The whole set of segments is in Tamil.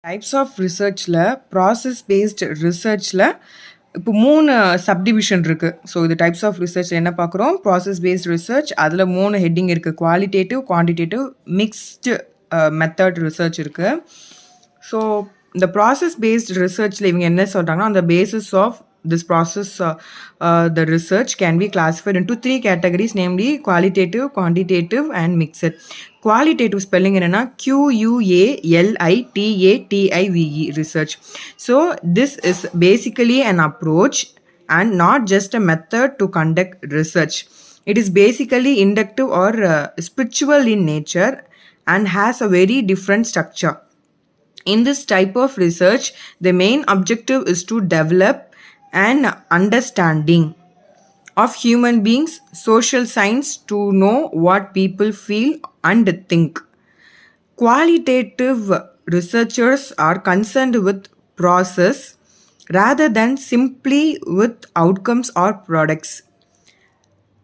டைப்ஸ் ஆஃப் ரிசர்ச்சில் ப்ராசஸ் பேஸ்ட் ரிசர்ச்சில் இப்போ 3 சப்டிவிஷன் இருக்குது. ஸோ இது டைப்ஸ் ஆஃப் ரிசர்ச் என்ன பார்க்குறோம்? Process based research. அதில் 3 ஹெட்டிங் இருக்குது. Qualitative, quantitative, mixed method research இருக்குது. ஸோ இந்த ப்ராசஸ் பேஸ்ட் ரிசர்ச்சில் இவங்க என்ன சொல்கிறாங்கன்னா, அந்த basis of this process the research can be classified into 3 categories, namely qualitative, quantitative and mixed. Qualitative spelling enna QUALITATIVE research. So this is basically an approach and not just a method to conduct research. It is basically inductive or spiritual in nature and has a very different structure. In this type of research, the main objective is to develop an understanding of human beings, social science, to know what people feel and think. Qualitative researchers are concerned with process rather than simply with outcomes or products.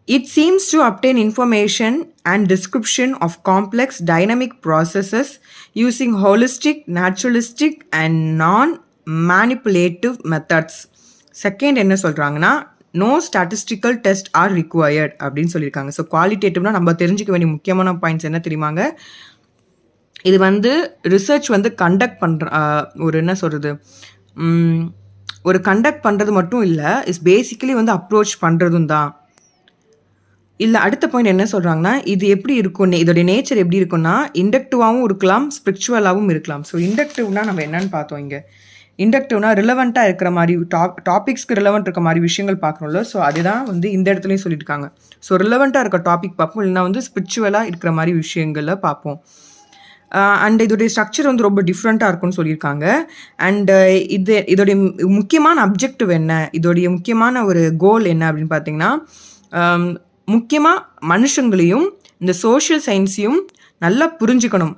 It seems to obtain information and description of complex dynamic processes using holistic, naturalistic and non-manipulative methods. Second என்ன சொல்கிறாங்கன்னா, no statistical test are required அப்படின்னு சொல்லியிருக்காங்க. ஸோ குவாலிட்டேட்டிவ்னா நம்ம தெரிஞ்சுக்க வேண்டிய முக்கியமான பாயிண்ட்ஸ் என்ன தெரியுமாங்க? இது ரிசர்ச் கண்டக்ட் பண்ணுற ஒரு என்ன சொல்கிறது, ஒரு கண்டக்ட் பண்ணுறது மட்டும் இல்லை, இட்ஸ் பேசிக்கலி அப்ரோச் பண்ணுறதும் தான். இல்லை அடுத்த பாயிண்ட் என்ன சொல்கிறாங்கன்னா, இது எப்படி இருக்கும், இதோடைய நேச்சர் எப்படி இருக்குன்னா, இண்டக்டிவாகவும் இருக்கலாம், ஸ்பிரிச்சுவலாகவும் இருக்கலாம். ஸோ இண்டக்டிவ்னா நம்ம என்னன்னு பார்த்தோம். இங்கே இண்டக்டிவ்னா ரிலவெண்ட்டாக இருக்கிற மாதிரி டாபிக்ஸ்க்கு ரிலவெண்ட் இருக்க மாதிரி விஷயங்கள் பார்க்கணும்ல. ஸோ அதுதான் இந்த இடத்துலையும் சொல்லியிருக்காங்க. ஸோ ரிலவெண்ட்டாக இருக்க டாபிக் பார்ப்போம், இல்லைனா ஸ்பிரிச்சுவலாக இருக்கிற மாதிரி விஷயங்களில் பார்ப்போம். அண்ட் இதோடைய ஸ்ட்ரக்சர் ரொம்ப டிஃப்ரெண்ட்டாக இருக்கும்னு சொல்லியிருக்காங்க. அண்டு இதோடைய முக்கியமான அப்ஜெக்டிவ் என்ன, இதோடைய முக்கியமான ஒரு கோல் என்ன அப்படின்னு பார்த்தீங்கன்னா, முக்கியமாக மனுஷங்களையும் இந்த சோஷியல் சயின்ஸையும் நல்லா புரிஞ்சுக்கணும்,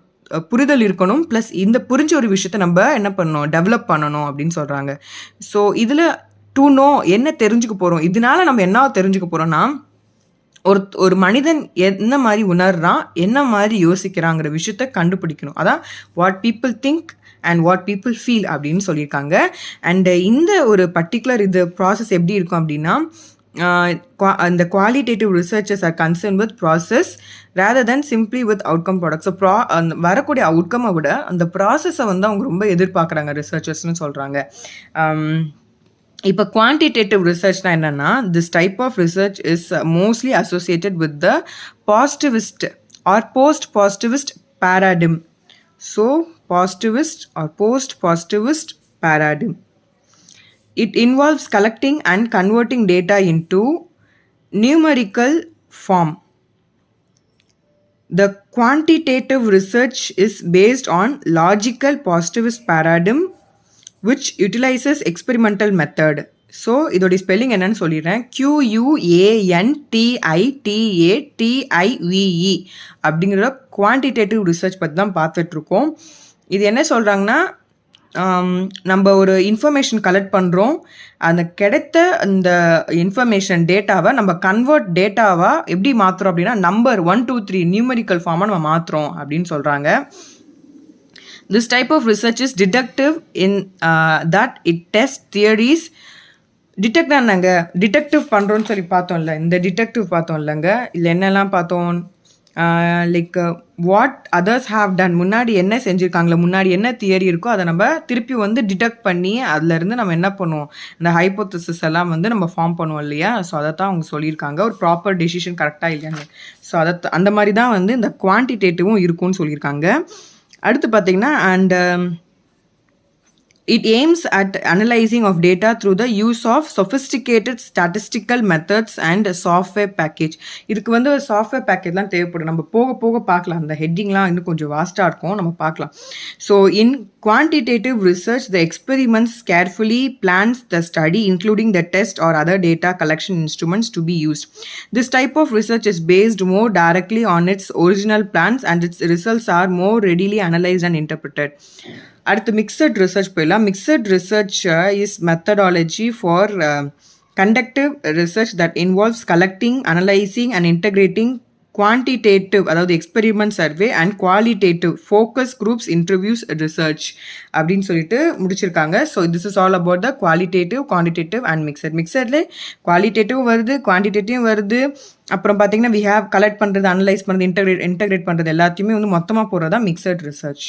புரிதல் இருக்கணும். ப்ளஸ் இந்த புரிஞ்ச ஒரு விஷயத்தை நம்ம என்ன பண்ணணும், டெவலப் பண்ணணும் அப்படின்னு சொல்கிறாங்க. ஸோ இதில் டு நோ என்ன தெரிஞ்சுக்க போகிறோம், இதனால நம்ம என்ன தெரிஞ்சுக்க போகிறோம்னா, ஒரு மனிதன் என்ன மாதிரி உணர்றான், என்ன மாதிரி யோசிக்கிறாங்கிற விஷயத்த கண்டுபிடிக்கணும். அதான் what people think and what people feel அப்படின்னு சொல்லியிருக்காங்க. அண்டு இந்த ஒரு பர்டிகுலர் இது ப்ராசஸ் எப்படி இருக்கும் அப்படின்னா, அந்த qualitative researchers are concern with process rather than simply with outcome product. So அந்த வரக்கூடிய அவுட்கம்மை விட அந்த ப்ராசஸை அவங்க ரொம்ப எதிர்பார்க்குறாங்க ரிசர்ச்சர்ஸ்னு சொல்கிறாங்க. இப்போ குவான்டிடேட்டிவ் ரிசர்ச்னா என்னென்னா, this type of research is mostly associated with the positivist or post positivist paradigm. So positivist or post positivist paradigm. It involves collecting and converting data into numerical form. The quantitative research is based on logical positivist paradigm which utilizes experimental method. So இதோடைய ஸ்பெல்லிங் என்னன்னு சொல்லிடுறேன். QUANTITATIVE அப்படிங்கிற குவான்டிடேட்டிவ் ரிசர்ச் பற்றி தான் பார்த்துட்ருக்கோம். இது என்ன சொல்கிறாங்கன்னா, நம்ம ஒரு இன்ஃபர்மேஷன் கலெக்ட் பண்ணுறோம், அந்த கிடைத்த அந்த இன்ஃபர்மேஷன் டேட்டாவை நம்ம கன்வெர்ட் டேட்டாவாக எப்படி மாற்றுறோம் அப்படின்னா, நம்பர் 1 2 3 நியூமரிக்கல் ஃபார்மாக நம்ம மாற்றுறோம் அப்படின்னு சொல்கிறாங்க. This type of research is deductive in that it test theories. Detect என்னங்க, டிடெக்டிவ் பண்ணுறோன்னு சொல்லி பார்த்தோம்ல, இந்த டிடெக்டிவ் பார்த்தோம் இல்லைங்க, இல்லை என்னெல்லாம் பார்த்தோம், like what others have done, முன்னாடி என்ன செஞ்சுருக்காங்களோ, முன்னாடி என்ன தியரி இருக்கோ அதை நம்ம திருப்பி டிடெக்ட் பண்ணி அதுலேருந்து நம்ம என்ன பண்ணுவோம், இந்த ஹைப்போதசிஸ் எல்லாம் நம்ம ஃபார்ம் பண்ணுவோம் இல்லையா. ஸோ அதை தான் அவங்க சொல்லியிருக்காங்க, ஒரு ப்ராப்பர் டெசிஷன் கரெக்டாக இல்லையான்னு. ஸோ அந்த மாதிரி தான் இந்த குவான்டிடேட்டிவும் இருக்கும்னு சொல்லியிருக்காங்க. அடுத்து பார்த்திங்கன்னா, and it aims at analyzing of data through the use of sophisticated statistical methods and software package. இதுக்கு சாஃப்ட்வேர் பேக்கேஜ்லாம் தேவைப்படும், நம்ம போக போக பார்க்கலாம். அந்த ஹெட்டிங்லாம் இன்னும் கொஞ்சம் வாஸ்ட்டாக இருக்கும், நம்ம பார்க்கலாம். So in quantitative research, the experiments carefully plans the study, including the test or other data collection instruments to be used. This type of research is based more directly on its original plans and its results are more readily analyzed and interpreted. அடுத்து மிக்சட் ரிசர்ச் போயிடலாம். Mixed research is methodology for conductive research that involves collecting, analyzing and integrating quantitative அதாவது experiment survey and qualitative focus groups interviews research அப்படின்னு சொல்லிட்டு முடிச்சிருக்காங்க. So this is all about the qualitative, quantitative and mixed. மிக்சட்ல குவாலிட்டேட்டிவ் வருது, குவான்டிடேட்டிவ் வருது, அப்புறம் பார்த்தீங்கன்னா வி ஹேவ் கலெக்ட் பண்ணுறது, அனலைஸ் பண்ணுறது, இன்டகிரேட் பண்ணுறது எல்லாத்தையுமே வந்து மொத்தமாக போடுறது தான் மிக்சட் ரிசர்ச்.